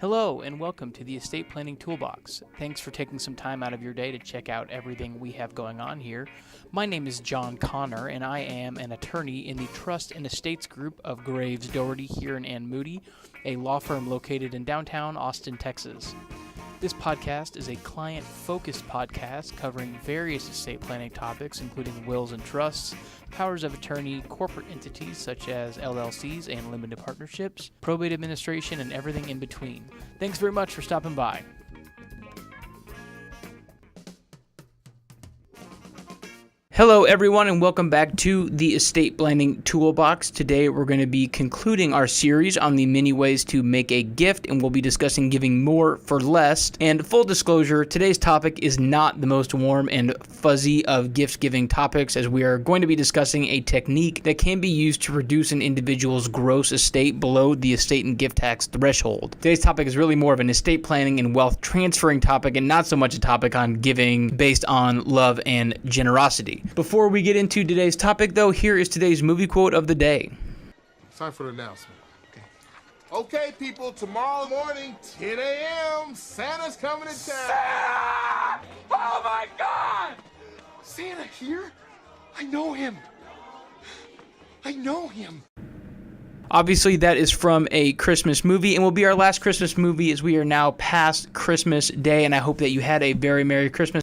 Hello and welcome to the Estate Planning Toolbox. Thanks for taking some time out of your day to check out everything we have going on here. My name is John Connor and I am an attorney in the Trust and Estates Group of Graves Doherty, Heron and Moody, a law firm located in downtown Austin, Texas. This podcast is a client-focused podcast covering various estate planning topics, including wills and trusts, powers of attorney, corporate entities such as LLCs and limited partnerships, probate administration, and everything in between. Thanks very much for stopping by. Hello everyone and welcome back to the Estate Planning Toolbox. Today we're going to be concluding our series on the many ways to make a gift, and we'll be discussing giving more for less. And full disclosure, today's topic is not the most warm and fuzzy of gift giving topics, as we are going to be discussing a technique that can be used to reduce an individual's gross estate below the estate and gift tax threshold. Today's topic is really more of an estate planning and wealth transferring topic, and not so much a topic on giving based on love and generosity. Before we get into today's topic, though, here is today's movie quote of the day. Time for the announcement. Okay, people, tomorrow morning, 10 a.m., Santa's coming to town. Santa! Oh my God! Santa here? I know him. Obviously, that is from a Christmas movie and will be our last Christmas movie, as we are now past Christmas Day, and I hope that you had a very Merry Christmas.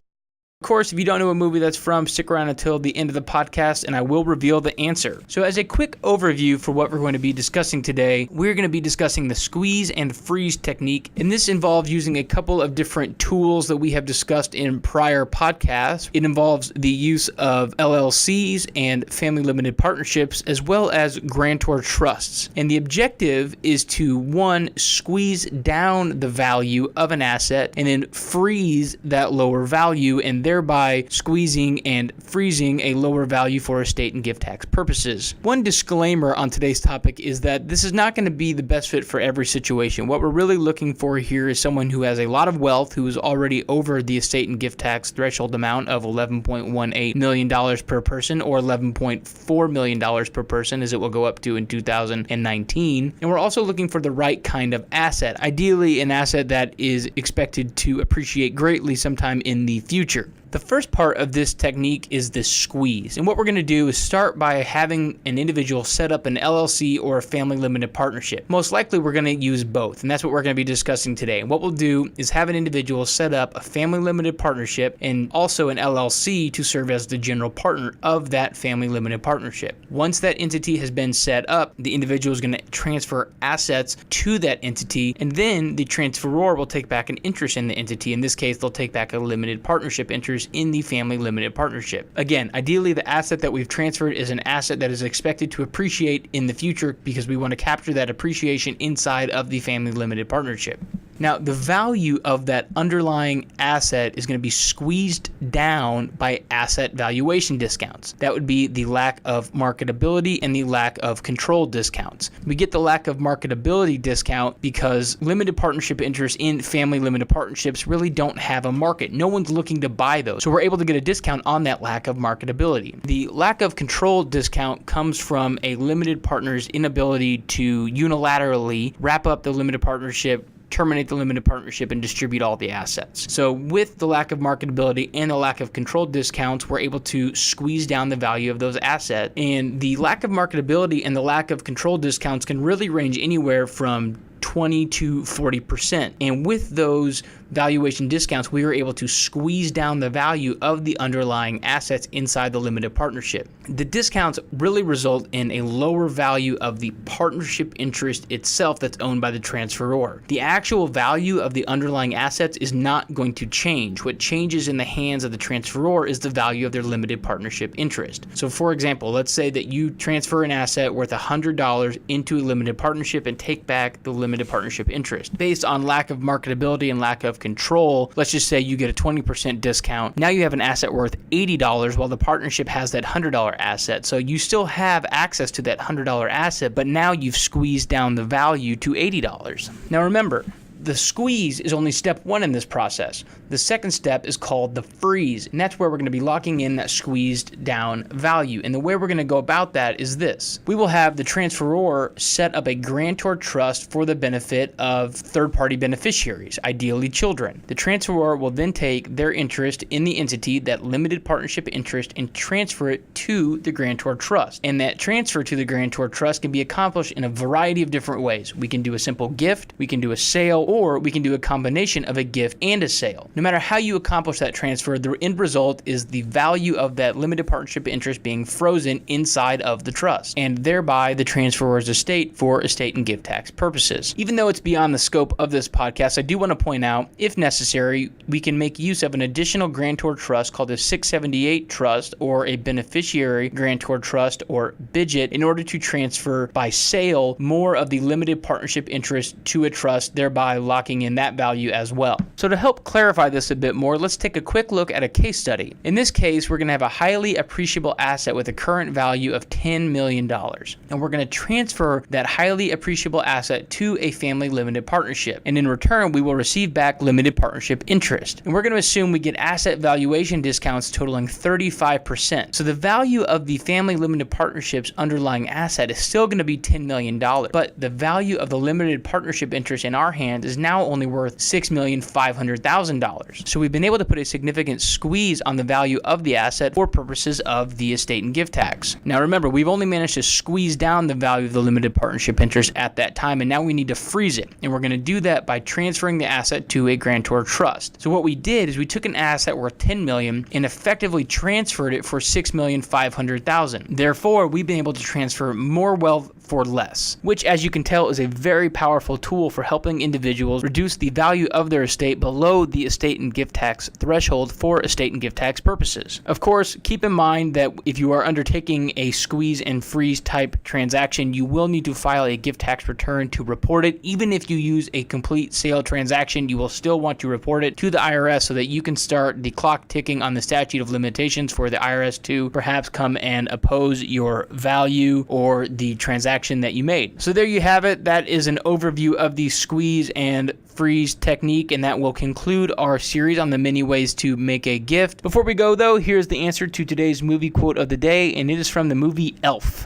Of course, if you don't know what movie that's from, stick around until the end of the podcast and I will reveal the answer. So as a quick overview for what we're going to be discussing today, we're going to be discussing the squeeze and freeze technique, and this involves using a couple of different tools that we have discussed in prior podcasts. It involves the use of LLCs and family limited partnerships, as well as grantor trusts. And the objective is to, one, squeeze down the value of an asset and then freeze that lower value, and thereby squeezing and freezing a lower value for estate and gift tax purposes. One disclaimer on today's topic is that this is not going to be the best fit for every situation. What we're really looking for here is someone who has a lot of wealth, who is already over the estate and gift tax threshold amount of $11.18 million per person, or $11.4 million per person, as it will go up to in 2019. And we're also looking for the right kind of asset, ideally an asset that is expected to appreciate greatly sometime in the future. The first part of this technique is the squeeze. And what we're going to do is start by having an individual set up an LLC or a family limited partnership. Most likely we're going to use both, and that's what we're going to be discussing today. And what we'll do is have an individual set up a family limited partnership and also an LLC to serve as the general partner of that family limited partnership. Once that entity has been set up, the individual is going to transfer assets to that entity, and then the transferor will take back an interest in the entity. In this case, they'll take back a limited partnership interest in the family limited partnership. Again, ideally the asset that we've transferred is an asset that is expected to appreciate in the future, because we want to capture that appreciation inside of the family limited partnership. Now, the value of that underlying asset is going to be squeezed down by asset valuation discounts. That would be the lack of marketability and the lack of control discounts. We get the lack of marketability discount because limited partnership interests in family limited partnerships really don't have a market. No one's looking to buy those. So we're able to get a discount on that lack of marketability. The lack of control discount comes from a limited partner's inability to unilaterally wrap up the limited partnership, terminate the limited partnership, and distribute all the assets. So with the lack of marketability and the lack of control discounts, we're able to squeeze down the value of those assets. And the lack of marketability and the lack of control discounts can really range anywhere from 20 to 40%. And with those valuation discounts, we were able to squeeze down the value of the underlying assets inside the limited partnership. The discounts really result in a lower value of the partnership interest itself that's owned by the transferor. The actual value of the underlying assets is not going to change. What changes in the hands of the transferor is the value of their limited partnership interest. So for example, let's say that you transfer an asset worth $100 into a limited partnership and take back the limited partnership interest. Based on lack of marketability and lack of control, let's just say you get a 20% discount. Now you have an asset worth $80 while the partnership has that $100 asset. So you still have access to that $100 asset, but now you've squeezed down the value to $80. Now remember, the squeeze is only step one in this process. The second step is called the freeze, and that's where we're going to be locking in that squeezed down value. And the way we're going to go about that is this. We will have the transferor set up a grantor trust for the benefit of third-party beneficiaries, ideally children. The transferor will then take their interest in the entity, that limited partnership interest, and transfer it to the grantor trust. And that transfer to the grantor trust can be accomplished in a variety of different ways. We can do a simple gift, we can do a sale, or we can do a combination of a gift and a sale. No matter how you accomplish that transfer, the end result is the value of that limited partnership interest being frozen inside of the trust, and thereby the transferor's estate for estate and gift tax purposes. Even though it's beyond the scope of this podcast, I do want to point out, if necessary, we can make use of an additional grantor trust called a 678 trust, or a beneficiary grantor trust, or BIDGET, in order to transfer by sale more of the limited partnership interest to a trust, thereby locking in that value as well. So to help clarify this a bit more, let's take a quick look at a case study. In this case, we're going to have a highly appreciable asset with a current value of $10 million. And we're going to transfer that highly appreciable asset to a family limited partnership. And in return, we will receive back limited partnership interest. And we're going to assume we get asset valuation discounts totaling 35%. So the value of the family limited partnership's underlying asset is still going to be $10 million. But the value of the limited partnership interest in our hands is now only worth $6,500,000. So we've been able to put a significant squeeze on the value of the asset for purposes of the estate and gift tax. Now remember, we've only managed to squeeze down the value of the limited partnership interest at that time, and now we need to freeze it. And we're going to do that by transferring the asset to a grantor trust. So what we did is we took an asset worth $10 million and effectively transferred it for $6,500,000. Therefore, we've been able to transfer more wealth for less, which, as you can tell, is a very powerful tool for helping individuals reduce the value of their estate below the estate and gift tax threshold for estate and gift tax purposes. Of course, keep in mind that if you are undertaking a squeeze and freeze type transaction, you will need to file a gift tax return to report it. Even if you use a complete sale transaction, you will still want to report it to the IRS so that you can start the clock ticking on the statute of limitations for the IRS to perhaps come and oppose your value or the transaction that you made. So there you have it. That is an overview of the squeeze and freeze technique, and that will conclude our series on the many ways to make a gift. Before we go though, here's the answer to today's movie quote of the day, and it is from the movie Elf.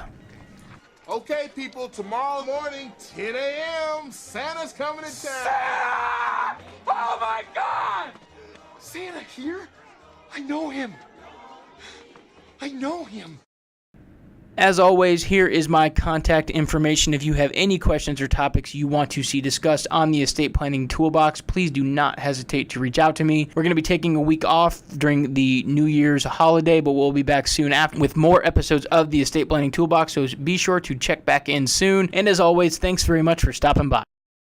Okay, people, tomorrow morning, 10 a.m., Santa's coming to town. Santa! Oh my God! Santa here? I know him. I know him. As always, here is my contact information. If you have any questions or topics you want to see discussed on the Estate Planning Toolbox, please do not hesitate to reach out to me. We're going to be taking a week off during the New Year's holiday, but we'll be back soon after with more episodes of the Estate Planning Toolbox, so be sure to check back in soon. And as always, thanks very much for stopping by.